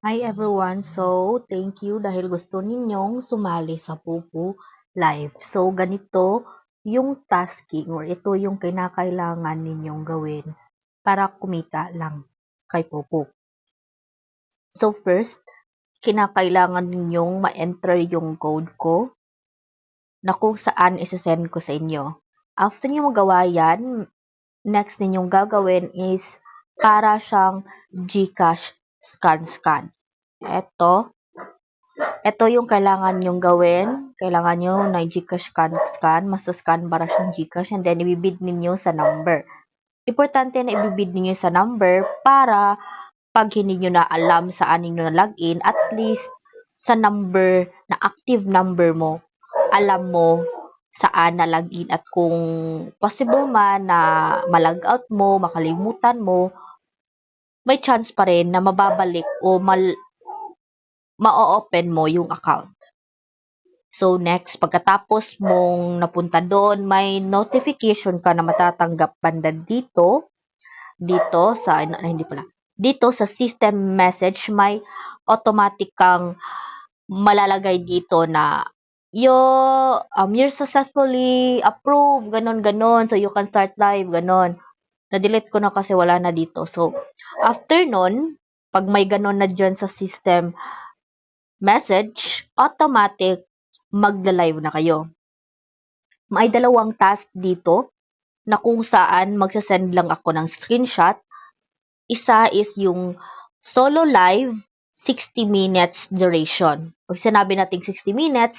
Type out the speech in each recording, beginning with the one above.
Hi everyone! So, thank you dahil gusto ninyong sumali sa Pupu Live. So, ganito yung tasking or ito yung kinakailangan ninyong gawin para kumita lang kay Pupu. So, first, kinakailangan ninyong ma-enter yung code ko na kung saan isi-send ko sa inyo. After nyo magawa yan, next ninyong gagawin is para siyang GCash scan. Ito yung kailangan nyong gawin. Kailangan nyo na GCash scan. Masa-scan para siyang GCash and then ibibid ninyo sa number. Importante na ibibid ninyo sa number para pag hindi nyo na alam saan ninyo na login, at least sa number, na active number mo, alam mo saan na login at kung possible man na malog out mo, makalimutan mo, may chance pa rin na mababalik o ma-open mo yung account. So, next, pagkatapos mong napunta doon, may notification ka na matatanggap banda dito sa system message, may automatic kang malalagay dito na you're successfully approved, ganon. So, you can start live, ganon. Na-delete ko na kasi wala na dito. So, after nun, pag may ganon na dyan sa system message, automatic magla-live na kayo. May dalawang task dito na kung saan magsasend lang ako ng screenshot. Isa is yung solo live 60 minutes duration. Pag sinabi nating 60 minutes,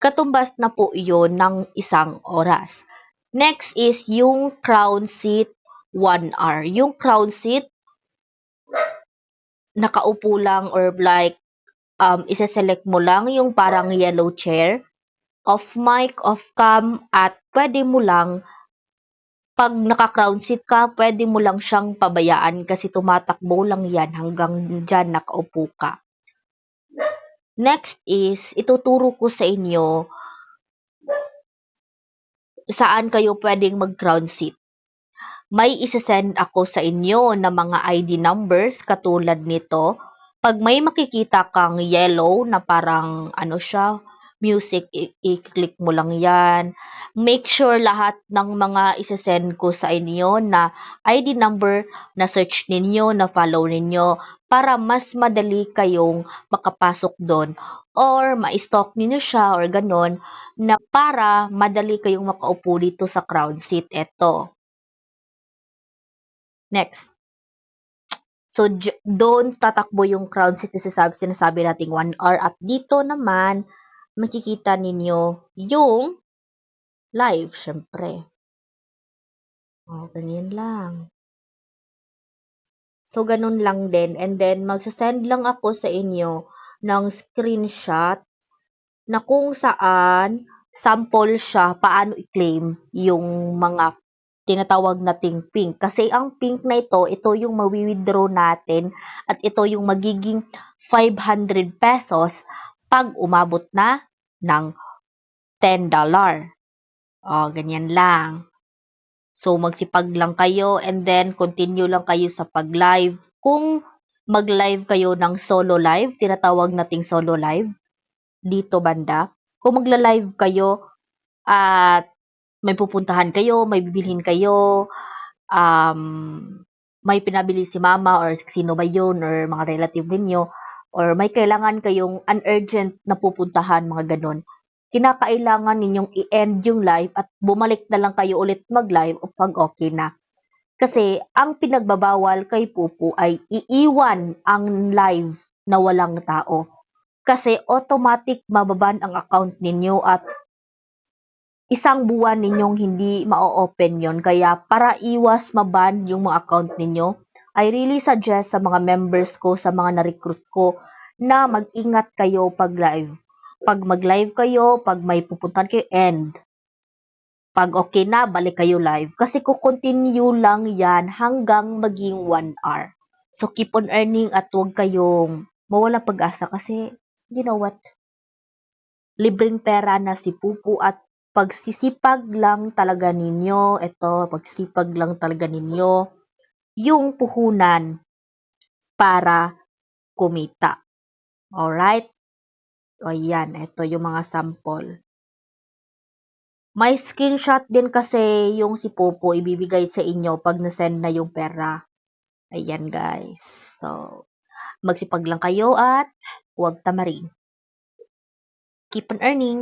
katumbas na po iyon ng isang oras. Next is yung crown seat 1 hour. Yung crown seat, nakaupo lang or like isa-select mo lang yung parang yellow chair, off mic, off cam, at pwede mo lang, pag naka-crown seat ka, pwede mo lang siyang pabayaan kasi tumatakbo lang yan hanggang dyan nakaupo ka. Next is, ituturo ko sa inyo saan kayo pwedeng mag-crown seat. May isesend ako sa inyo na mga ID numbers katulad nito. Pag may makikita kang yellow na parang music, i-click mo lang yan. Make sure lahat ng mga isesend ko sa inyo na ID number na search ninyo, na follow ninyo para mas madali kayong makapasok doon or ma-stalk ninyo siya or ganon na para madali kayong makaupo dito sa crown seat. Ito. Next. So, doon tatakbo yung crown seat, sinasabi nating 1 hour. At dito naman, makikita ninyo yung live, syempre. O, ganyan lang. So, ganun lang din. And then, magsasend lang ako sa inyo ng screenshot na kung saan sample siya paano i-claim yung mga tinatawag nating pink. Kasi ang pink na ito yung mawi-withdraw natin at ito yung magiging 500 pesos pag umabot na ng $10. O, ganyan lang. So, magsipag lang kayo and then continue lang kayo sa pag-live. Kung mag-live kayo ng solo live, tinatawag nating solo live, dito banda. Kung magla-live kayo at may pupuntahan kayo, may bibilhin kayo, may pinabili si mama or sino ba yun or mga relative ninyo or may kailangan kayong urgent na pupuntahan, mga ganon. Kinakailangan ninyong i-end yung live at bumalik na lang kayo ulit mag-live o pag okay na. Kasi ang pinagbabawal kay Pupu ay iiwan ang live na walang tao. Kasi automatic mababan ang account ninyo at isang buwan ninyong hindi ma-open yon. Kaya para iwas maban yung mga account ninyo, I really suggest sa mga members ko, sa mga na-recruit ko, na mag-ingat kayo pag live. Pag mag-live kayo, pag may pupuntahan kayo, end. Pag okay na, balik kayo live. Kasi kukontinue lang yan hanggang maging 1 hour. So, keep on earning at huwag kayong mawala pag-asa kasi, you know what? Libreng pera na si Pupu at pagsisipag lang talaga ninyo, pagsipag lang talaga ninyo, yung puhunan para kumita. Alright? O yan, ito yung mga sample. May screenshot din kasi yung si Popo ibibigay sa inyo pag na-send na yung pera. Ayan guys. So, magsipag lang kayo at huwag tamarin. Keep on earning.